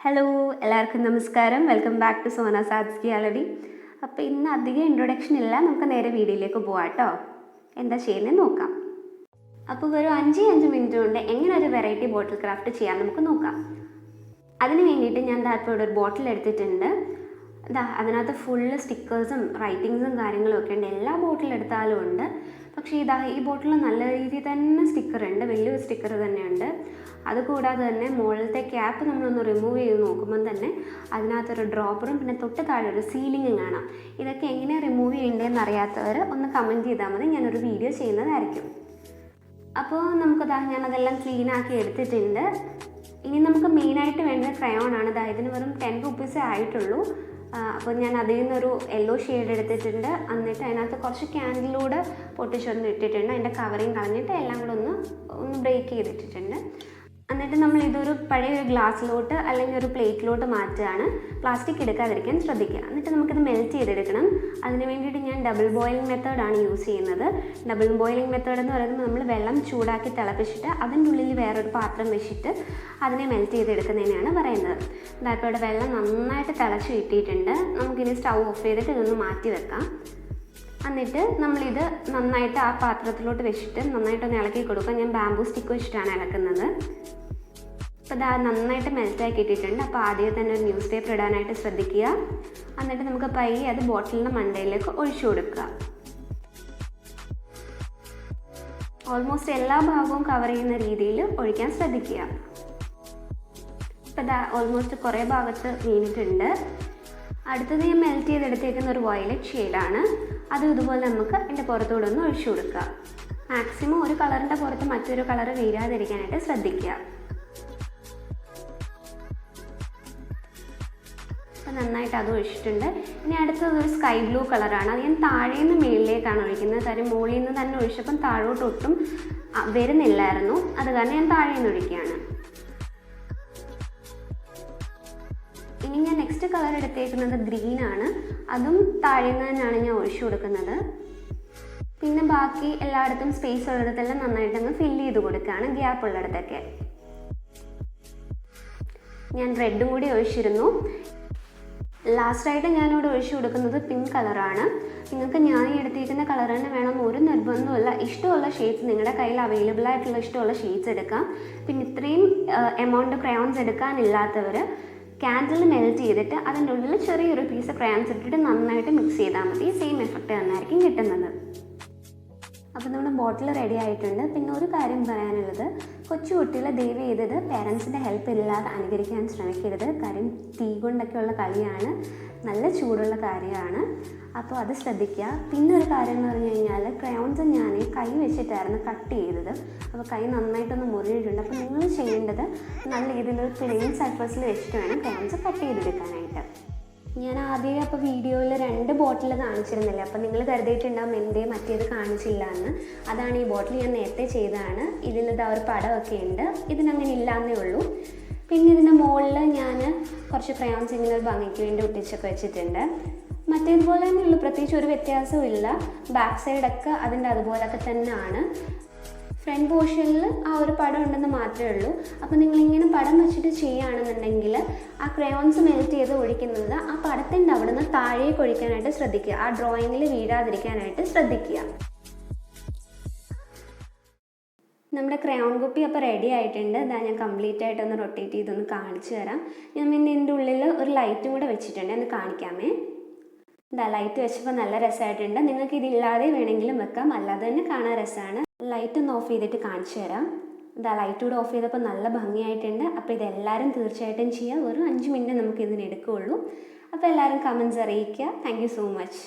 Hello എല്ലാവർക്കും നമസ്കാരം. Welcome back to Sona സാറ്റ്സ് ഗാലറി. അപ്പോൾ ഇന്ന് അധികം ഇൻട്രൊഡക്ഷൻ ഇല്ല, നമുക്ക് നേരെ വീഡിയോയിലേക്ക് പോവാം കേട്ടോ. എന്താ ചെയ്യുന്നത് നോക്കാം. അപ്പോൾ ഒരു 5 മിനിറ്റ് കൊണ്ട് എങ്ങനെ ഒരു വെറൈറ്റി ബോട്ടിൽ ക്രാഫ്റ്റ് ചെയ്യാൻ നമുക്ക് നോക്കാം. അതിന് വേണ്ടിയിട്ട് ഞാൻ ഇപ്പോൾ ഒരു ബോട്ടിൽ എടുത്തിട്ടുണ്ട്. അതിനകത്ത് ഫുള്ള് സ്റ്റിക്കേഴ്സും റൈറ്റിങ്സും കാര്യങ്ങളും ഒക്കെ ഉണ്ട്. എല്ലാ ബോട്ടിൽ എടുത്താലും ഉണ്ട്. പക്ഷേ ഈ ബോട്ടിൽ നല്ല രീതിയിൽ തന്നെ സ്റ്റിക്കർ ഉണ്ട്, വലിയൊരു സ്റ്റിക്കർ തന്നെയുണ്ട്. അതുകൂടാതെ തന്നെ മുകളിലത്തെ ക്യാപ്പ് നമ്മളൊന്ന് റിമൂവ് ചെയ്ത് നോക്കുമ്പം തന്നെ അതിനകത്തൊരു ഡ്രോപ്പറും പിന്നെ തൊട്ട് താഴെ ഒരു സീലിങ്ങും കാണാം. ഇതൊക്കെ എങ്ങനെ റിമൂവ് ചെയ്യേണ്ടതെന്ന് അറിയാത്തവർ ഒന്ന് കമൻറ്റ് ചെയ്താൽ മതി, ഞാനൊരു വീഡിയോ ചെയ്യുന്നതായിരിക്കും. അപ്പോൾ ഞാനതെല്ലാം ക്ലീനാക്കി എടുത്തിട്ടുണ്ട്. ഇനി നമുക്ക് മെയിനായിട്ട് വേണ്ടത് ക്രയോൺ ആണ്. ഇതിന് വെറും 10 റുപ്പീസേ ആയിട്ടുള്ളൂ. അപ്പോൾ ഞാൻ അതിൽ നിന്നൊരു യെല്ലോ ഷെയ്ഡ് എടുത്തിട്ടുണ്ട്. എന്നിട്ട് അതിനകത്ത് കുറച്ച് ക്യാൻഡിലൂടെ പൊട്ടിച്ചൊന്ന് ഇട്ടിട്ടുണ്ട്. അതിൻ്റെ കവറിങ് കളഞ്ഞിട്ട് എല്ലാം കൂടെ ഒന്ന് ബ്രേക്ക് ചെയ്തിട്ടിട്ടുണ്ട്. എന്നിട്ട് നമ്മൾ ഇതൊരു പഴയ ഒരു ഗ്ലാസ്സിലോട്ട് അല്ലെങ്കിൽ ഒരു പ്ലേറ്റിലോട്ട് മാറ്റുകയാണ്. പ്ലാസ്റ്റിക് എടുക്കാതിരിക്കാൻ ശ്രദ്ധിക്കുക. എന്നിട്ട് നമുക്കിത് മെൽറ്റ് ചെയ്തെടുക്കണം. അതിന് വേണ്ടിയിട്ട് ഞാൻ ഡബിൾ ബോയിലിംഗ് മെത്തേഡാണ് യൂസ് ചെയ്യുന്നത്. ഡബിൾ ബോയിലിംഗ് മെത്തേഡ് എന്ന് പറയുമ്പോൾ നമ്മൾ വെള്ളം ചൂടാക്കി തിളപ്പിച്ചിട്ട് അതിൻ്റെ ഉള്ളിൽ വേറൊരു പാത്രം വെച്ചിട്ട് അതിനെ മെൽറ്റ് ചെയ്തെടുക്കുന്നതിനാണ് പറയുന്നത്. ഇപ്പോൾ ഇവിടെ വെള്ളം നന്നായിട്ട് തിളച്ച് കിട്ടിയിട്ടുണ്ട്. നമുക്കിനി സ്റ്റൗ ഓഫ് ചെയ്തിട്ട് ഇതൊന്ന് മാറ്റി വെക്കാം. എന്നിട്ട് നമ്മളിത് നന്നായിട്ട് ആ പാത്രത്തിലോട്ട് വെച്ചിട്ട് നന്നായിട്ടൊന്ന് ഇളക്കി കൊടുക്കുക. ഞാൻ ബാംബൂ സ്റ്റിക്ക് വെച്ചിട്ടാണ് ഇളക്കുന്നത്. അപ്പോൾ നന്നായിട്ട് മെൽറ്റാക്കി ഇട്ടിട്ടുണ്ട്. അപ്പോൾ ആദ്യം തന്നെ ഒരു ന്യൂസ് പേപ്പർ ഇടാനായിട്ട് ശ്രദ്ധിക്കുക. എന്നിട്ട് നമുക്ക് പയ്യെ അത് ബോട്ടിലിൻ്റെ മണ്ടയിലേക്ക് ഒഴിച്ചു കൊടുക്കുക. ഓൾമോസ്റ്റ് എല്ലാ ഭാഗവും കവർ ചെയ്യുന്ന രീതിയിൽ ഒഴിക്കാൻ ശ്രദ്ധിക്കുക. ഇപ്പോൾ ഓൾമോസ്റ്റ് കുറേ ഭാഗത്ത് വീണിട്ടുണ്ട്. അടുത്തത് ഞാൻ മെൽറ്റ് ചെയ്തെടുത്തേക്കുന്ന ഒരു വയലറ്റ് ഷെയ്ഡാണ്. അതും ഇതുപോലെ നമുക്ക് അതിൻ്റെ പുറത്തൂടെ ഒന്ന് ഒഴിച്ചു കൊടുക്കുക. മാക്സിമം ഒരു കളറിൻ്റെ പുറത്ത് മറ്റൊരു കളർ വീഴാതിരിക്കാനായിട്ട് ശ്രദ്ധിക്കുക. അപ്പോൾ നന്നായിട്ട് അത് ഒഴിച്ചിട്ടുണ്ട്. ഇനി അടുത്തത് ഒരു സ്കൈ ബ്ലൂ കളറാണ്. അത് ഞാൻ താഴെ നിന്ന് മുകളിലേക്കാണ് ഒഴിക്കുന്നത്. കാര്യം മുകളിൽ നിന്ന് തന്നെ ഒഴിച്ചപ്പം താഴോട്ട് ഒട്ടും വരുന്നില്ലായിരുന്നു. അത് കാരണം ഞാൻ താഴെ നിന്ന് ഒഴിക്കുകയാണ്. ഇനി ഞാൻ നെക്സ്റ്റ് കളർ എടുത്തേക്കുന്നത് ഗ്രീനാണ്. അതും താഴെ നിന്ന് തന്നെയാണ് ഞാൻ ഒഴിച്ചു കൊടുക്കുന്നത്. പിന്നെ ബാക്കി എല്ലായിടത്തും സ്പേസ് ഉള്ളിടത്തെല്ലാം നന്നായിട്ടങ്ങ് ഫില്ല് ചെയ്ത് കൊടുക്കുകയാണ്, ഗ്യാപ്പ് ഉള്ളിടത്തൊക്കെ. ഞാൻ റെഡും കൂടി ഒഴിച്ചിരുന്നു. ലാസ്റ്റായിട്ട് ഞാനിവിടെ ഒഴിച്ചു കൊടുക്കുന്നത് പിങ്ക് കളറാണ്. നിങ്ങൾക്ക് ഞാൻ എടുത്തിരിക്കുന്ന കളർ തന്നെ വേണം ഒരു നിർബന്ധമില്ല. ഇഷ്ടമുള്ള ഷെയ്ഡ്സ് നിങ്ങളുടെ കയ്യിൽ അവൈലബിൾ ആയിട്ടുള്ള ഇഷ്ടമുള്ള ഷെയ്ഡ്സ് എടുക്കാം. പിന്നെ ഇത്രയും എമൗണ്ട് ക്രയോൺസ് എടുക്കാനില്ലാത്തവർ ക്യാൻഡിൽ മെൽറ്റ് ചെയ്തിട്ട് അതിൻ്റെ ഉള്ളിൽ ചെറിയൊരു പീസ് ക്രയോൺസ് ഇട്ടിട്ട് നന്നായിട്ട് മിക്സ് ചെയ്താൽ മതി. സെയിം എഫക്റ്റ് തന്നെയായിരിക്കും കിട്ടുന്നത്. അപ്പോൾ നമ്മുടെ ബോട്ടിൽ റെഡി ആയിട്ടുണ്ട്. പിന്നെ ഒരു കാര്യം പറയാനുള്ളത്, കൊച്ചു കുട്ടികളെ ദയവ് ചെയ്തത് പേരൻസിൻ്റെ ഹെൽപ്പ് ഇല്ലാതെ അനുകരിക്കാൻ ശ്രമിക്കരുത്. കാര്യം തീ കൊണ്ടൊക്കെയുള്ള കളിയാണ്, നല്ല ചൂടുള്ള കാര്യമാണ്. അപ്പോൾ അത് ശ്രദ്ധിക്കുക. പിന്നെ ഒരു കാര്യം എന്ന് പറഞ്ഞു കഴിഞ്ഞാൽ ക്രയോൺസ് ഞാൻ കൈ വെച്ചിട്ടായിരുന്നു കട്ട് ചെയ്തത്. അപ്പോൾ കൈ നന്നായിട്ടൊന്ന് മുറിഞ്ഞിട്ടുണ്ട്. അപ്പോൾ നിങ്ങൾ ചെയ്യേണ്ടത് നല്ല രീതിയിലൊരു പ്ലെയിൻ സർഫസിൽ വെച്ചിട്ട് വേണം ക്രയോൺസ് കട്ട് ചെയ്തെടുക്കാനായിട്ട്. ഞാൻ ആദ്യം അപ്പോൾ വീഡിയോയിൽ 2 ബോട്ടിൽ കാണിച്ചിരുന്നില്ല. അപ്പോൾ നിങ്ങൾ കരുതിയിട്ടുണ്ടാകും എന്തേ മറ്റേത് കാണിച്ചില്ല എന്ന്. അതാണ് ഈ ബോട്ടിൽ ഞാൻ നേരത്തെ ചെയ്തതാണ്. ഇതിലിത് ഒരു പടമൊക്കെ ഉണ്ട്. ഇതിനങ്ങനെ ഇല്ലാന്നേ ഉള്ളൂ. പിന്നെ ഇതിൻ്റെ മുകളിൽ ഞാൻ കുറച്ച് ക്രയോൺസ് ഇങ്ങനെ ഒരു ഭംഗിക്ക് വേണ്ടി ഒട്ടിച്ചൊക്കെ വെച്ചിട്ടുണ്ട്. മറ്റേതുപോലെ തന്നെയുള്ളൂ, പ്രത്യേകിച്ച് ഒരു വ്യത്യാസവും ഇല്ല. ബാക്ക് സൈഡൊക്കെ അതിൻ്റെ അതുപോലൊക്കെ തന്നെയാണ്. ഫ്രണ്ട് പോർഷനിൽ ആ ഒരു പടം ഉണ്ടെന്ന് മാത്രമേ ഉള്ളൂ. അപ്പോൾ നിങ്ങളിങ്ങനെ പടം വെച്ചിട്ട് ചെയ്യുകയാണെന്നുണ്ടെങ്കിൽ ആ ക്രയോൺസ് മെൽറ്റ് ചെയ്ത് ഒഴിക്കുന്നത് ആ പടത്തിൻ്റെ അവിടെ നിന്ന് താഴേക്ക് ഒഴിക്കാനായിട്ട് ശ്രദ്ധിക്കുക. ആ ഡ്രോയിങ്ങിൽ വീഴാതിരിക്കാനായിട്ട് ശ്രദ്ധിക്കുക. നമ്മുടെ ക്രയോൺ കുപ്പി അപ്പോൾ റെഡി ആയിട്ടുണ്ട്. ഞാൻ കംപ്ലീറ്റ് ആയിട്ടൊന്ന് റൊട്ടേറ്റ് ചെയ്തൊന്ന് കാണിച്ചു തരാം. ഞാൻ പിന്നെ ഇതിൻ്റെ ഉള്ളിൽ ഒരു ലൈറ്റും കൂടെ വെച്ചിട്ടുണ്ട്, എന്ന് കാണിക്കാമേ. ലൈറ്റ് വെച്ചപ്പോൾ നല്ല രസമായിട്ടുണ്ട്. നിങ്ങൾക്ക് ഇതില്ലാതെ വേണമെങ്കിലും വെക്കാം, അല്ലാതെ തന്നെ കാണാൻ രസമാണ്. ലൈറ്റ് ഒന്ന് ഓഫ് ചെയ്തിട്ട് കാണിച്ചു തരാം. ലൈറ്റ് കൂടെ ഓഫ് ചെയ്തപ്പോൾ നല്ല ഭംഗിയായിട്ടുണ്ട്. അപ്പോൾ ഇതെല്ലാവരും തീർച്ചയായിട്ടും ചെയ്യുക. ഒരു 5 മിനിറ്റ് നമുക്ക് ഇതിന് എടുക്കുകയുള്ളൂ. അപ്പോൾ എല്ലാവരും കമൻറ്റ്സ് അറിയിക്കുക. Thank you so much.